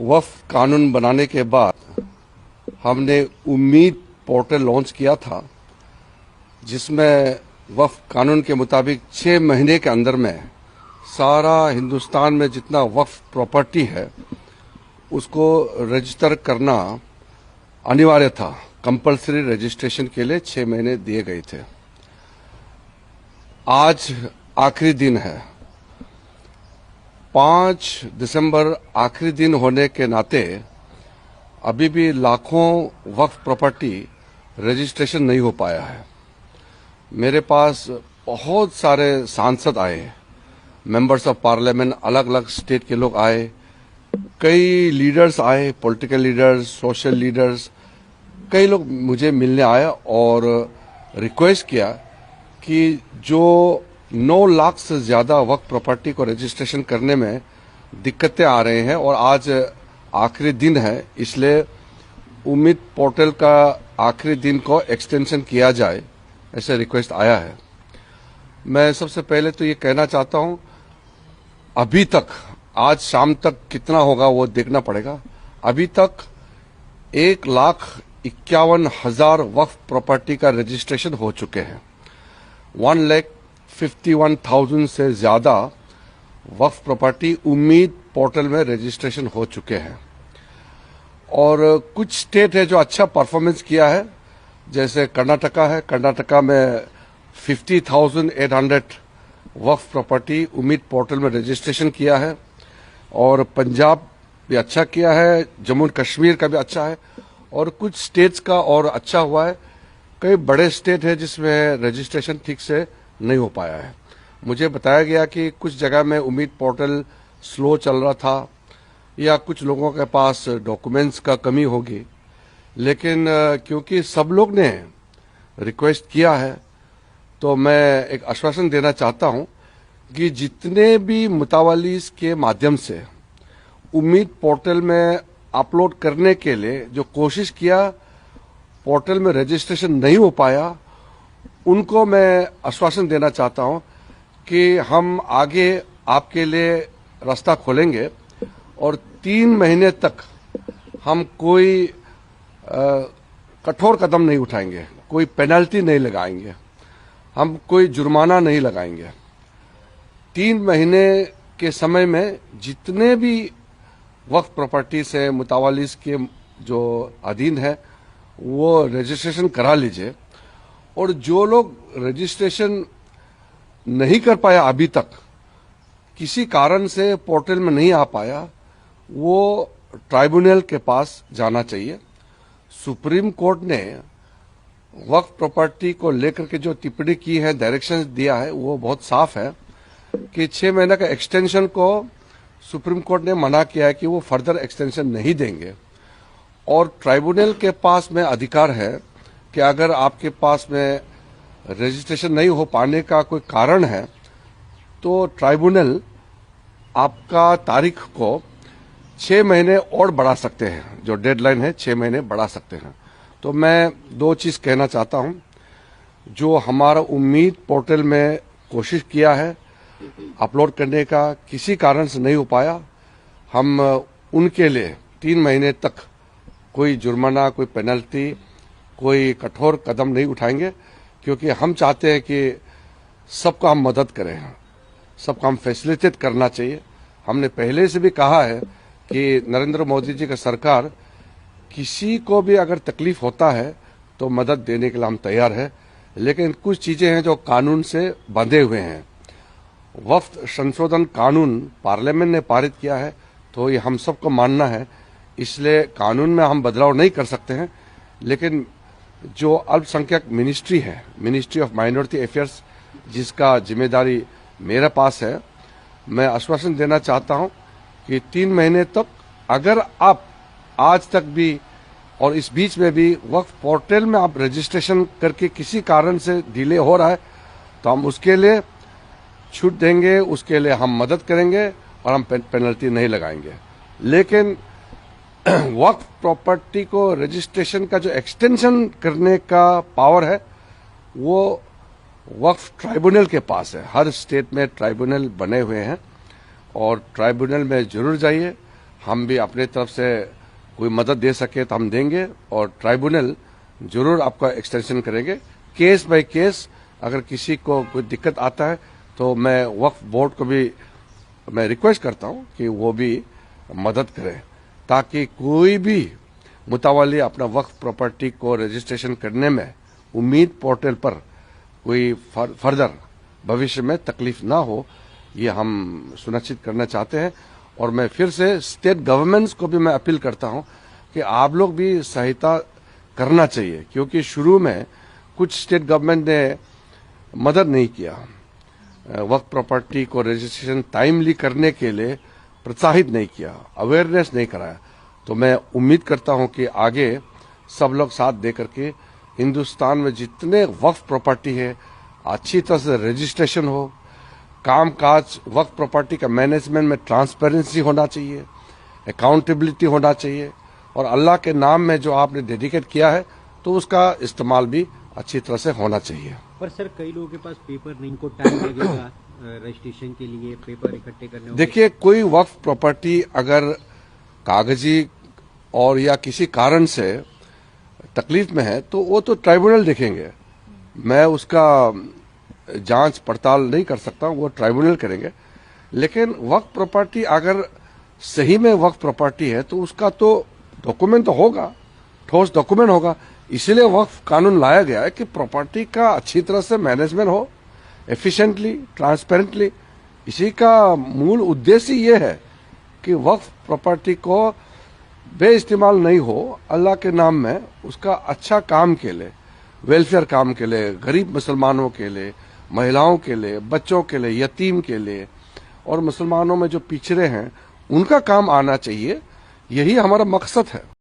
वक्फ कानून बनाने के बाद हमने उम्मीद पोर्टल लॉन्च किया था, जिसमें वक्फ कानून के मुताबिक 6 महीने के अंदर में सारा हिंदुस्तान में जितना वक्फ प्रॉपर्टी है उसको रजिस्टर करना अनिवार्य था। कंपलसरी रजिस्ट्रेशन के लिए 6 महीने दिए गए थे। आज आखिरी दिन है, 5 दिसंबर आखिरी दिन होने के नाते अभी भी लाखों वक्फ प्रॉपर्टी रजिस्ट्रेशन नहीं हो पाया है। मेरे पास बहुत सारे सांसद आए, मेंबर्स ऑफ पार्लियामेंट, अलग अलग स्टेट के लोग आए, कई लीडर्स आए, पॉलिटिकल लीडर्स, सोशल लीडर्स, कई लोग मुझे मिलने आए और रिक्वेस्ट किया कि जो 9 लाख से ज्यादा वक्फ प्रॉपर्टी को रजिस्ट्रेशन करने में दिक्कतें आ रहे हैं और आज आखिरी दिन है, इसलिए उम्मीद पोर्टल का आखिरी दिन को एक्सटेंशन किया जाए, ऐसे रिक्वेस्ट आया है। मैं सबसे पहले तो ये कहना चाहता हूं, अभी तक आज शाम तक कितना होगा वो देखना पड़ेगा। अभी तक 1,51,000 वक्फ प्रॉपर्टी का रजिस्ट्रेशन हो चुके हैं। 1,51,000 से ज्यादा वक्फ प्रॉपर्टी उम्मीद पोर्टल में रजिस्ट्रेशन हो चुके हैं। और कुछ स्टेट है जो अच्छा परफॉर्मेंस किया है, जैसे कर्नाटका है। कर्नाटका में 50,800 वक्फ प्रॉपर्टी उम्मीद पोर्टल में रजिस्ट्रेशन किया है। और पंजाब भी अच्छा किया है, जम्मू कश्मीर का भी अच्छा है, और कुछ स्टेट्स का और अच्छा हुआ है। कई बड़े स्टेट है जिसमें रजिस्ट्रेशन ठीक से नहीं हो पाया है। मुझे बताया गया कि कुछ जगह में उम्मीद पोर्टल स्लो चल रहा था या कुछ लोगों के पास डॉक्यूमेंट्स का कमी होगी, लेकिन क्योंकि सब लोग ने रिक्वेस्ट किया है तो मैं एक आश्वासन देना चाहता हूं कि जितने भी मुतावलीस के माध्यम से उम्मीद पोर्टल में अपलोड करने के लिए जो कोशिश किया, पोर्टल में रजिस्ट्रेशन नहीं हो पाया, उनको मैं आश्वासन देना चाहता हूं कि हम आगे आपके लिए रास्ता खोलेंगे और 3 महीने तक हम कोई कठोर कदम नहीं उठाएंगे, कोई पेनल्टी नहीं लगाएंगे, हम कोई जुर्माना नहीं लगाएंगे। 3 महीने के समय में जितने भी वक्फ प्रॉपर्टी से मुतावलीस के जो अधीन है वो रजिस्ट्रेशन करा लीजिए। और जो लोग रजिस्ट्रेशन नहीं कर पाया, अभी तक किसी कारण से पोर्टल में नहीं आ पाया, वो ट्राइब्यूनल के पास जाना चाहिए। सुप्रीम कोर्ट ने वक्फ प्रॉपर्टी को लेकर के जो टिप्पणी की है, डायरेक्शन दिया है, वो बहुत साफ है कि 6 महीने का एक्सटेंशन को सुप्रीम कोर्ट ने मना किया है कि वो फर्दर एक्सटेंशन नहीं देंगे। और ट्राइब्यूनल के पास में अधिकार है कि अगर आपके पास में रजिस्ट्रेशन नहीं हो पाने का कोई कारण है तो ट्राइब्यूनल आपका तारीख को 6 महीने और बढ़ा सकते हैं, जो डेडलाइन है 6 महीने बढ़ा सकते हैं। तो मैं 2 चीज कहना चाहता हूं, जो हमारा उम्मीद पोर्टल में कोशिश किया है अपलोड करने का, किसी कारण से नहीं हो पाया, हम उनके लिए 3 महीने तक कोई जुर्माना, कोई पेनल्टी, कोई कठोर कदम नहीं उठाएंगे, क्योंकि हम चाहते हैं कि सबको हम मदद करें, सबको हम फैसिलिटेट करना चाहिए। हमने पहले से भी कहा है कि नरेंद्र मोदी जी का सरकार किसी को भी अगर तकलीफ होता है तो मदद देने के लिए हम तैयार है, लेकिन कुछ चीजें हैं जो कानून से बंधे हुए हैं। वक्फ संशोधन कानून पार्लियामेंट ने पारित किया है तो ये हम सबको मानना है, इसलिए कानून में हम बदलाव नहीं कर सकते हैं। लेकिन जो अल्पसंख्यक मिनिस्ट्री है, मिनिस्ट्री ऑफ माइनॉरिटी अफेयर्स, जिसका जिम्मेदारी मेरे पास है, मैं आश्वासन देना चाहता हूं कि 3 महीने तक अगर आप आज तक भी और इस बीच में भी वक्फ पोर्टल में आप रजिस्ट्रेशन करके किसी कारण से डिले हो रहा है तो हम उसके लिए छूट देंगे, उसके लिए हम मदद करेंगे और हम पेनल्टी नहीं लगाएंगे। लेकिन वक्फ प्रॉपर्टी को रजिस्ट्रेशन का जो एक्सटेंशन करने का पावर है वो वक्फ ट्राइब्यूनल के पास है। हर स्टेट में ट्राइब्यूनल बने हुए हैं और ट्राइब्यूनल में जरूर जाइए, हम भी अपने तरफ से कोई मदद दे सके तो हम देंगे और ट्राइब्यूनल जरूर आपका एक्सटेंशन करेंगे। केस बाय केस अगर किसी को कोई दिक्कत आता है तो मैं वक्फ बोर्ड को भी मैं रिक्वेस्ट करता हूं कि वो भी मदद करें, ताकि कोई भी मुतावाली अपना वक्फ प्रॉपर्टी को रजिस्ट्रेशन करने में उम्मीद पोर्टल पर कोई फर्दर भविष्य में तकलीफ ना हो, ये हम सुनिश्चित करना चाहते हैं। और मैं फिर से स्टेट गवर्नमेंट्स को भी मैं अपील करता हूं कि आप लोग भी सहायता करना चाहिए, क्योंकि शुरू में कुछ स्टेट गवर्नमेंट ने मदद नहीं किया, वक्फ प्रॉपर्टी को रजिस्ट्रेशन टाइमली करने के लिए प्रोत्साहित नहीं किया, अवेयरनेस नहीं कराया। तो मैं उम्मीद करता हूं कि आगे सब लोग साथ दे करके हिंदुस्तान में जितने वक्फ प्रॉपर्टी है अच्छी तरह से रजिस्ट्रेशन हो, कामकाज वक्फ प्रॉपर्टी का मैनेजमेंट में ट्रांसपेरेंसी होना चाहिए, अकाउंटेबिलिटी होना चाहिए, और अल्लाह के नाम में जो आपने डेडिकेट किया है तो उसका इस्तेमाल भी अच्छी तरह से होना चाहिए। पर सर कई लोगों के पास पेपर नहीं, इनको टाइम लगेगा रजिस्ट्रेशन के लिए, पेपर इकट्ठे करने होंगे। देखिए, कोई वक्फ प्रॉपर्टी अगर कागजी और या किसी कारण से तकलीफ में है तो वो तो ट्राइब्यूनल देखेंगे, मैं उसका जांच पड़ताल नहीं कर सकता, वो ट्राइब्यूनल करेंगे। लेकिन वक्फ प्रॉपर्टी अगर सही में वक्फ प्रॉपर्टी है तो उसका तो डॉक्यूमेंट तो होगा, ठोस डॉक्यूमेंट होगा। इसीलिए वक्फ कानून लाया गया है कि प्रॉपर्टी का अच्छी तरह से मैनेजमेंट हो, एफिशिएंटली, ट्रांसपेरेंटली। इसी का मूल उद्देश्य ये है कि वक्फ प्रॉपर्टी को बेइस्तेमाल नहीं हो, अल्लाह के नाम में उसका अच्छा काम के लिए, वेलफेयर काम के लिए, गरीब मुसलमानों के लिए, महिलाओं के लिए, बच्चों के लिए, यतीम के लिए, और मुसलमानों में जो पिछड़े हैं उनका काम आना चाहिए। यही हमारा मकसद है।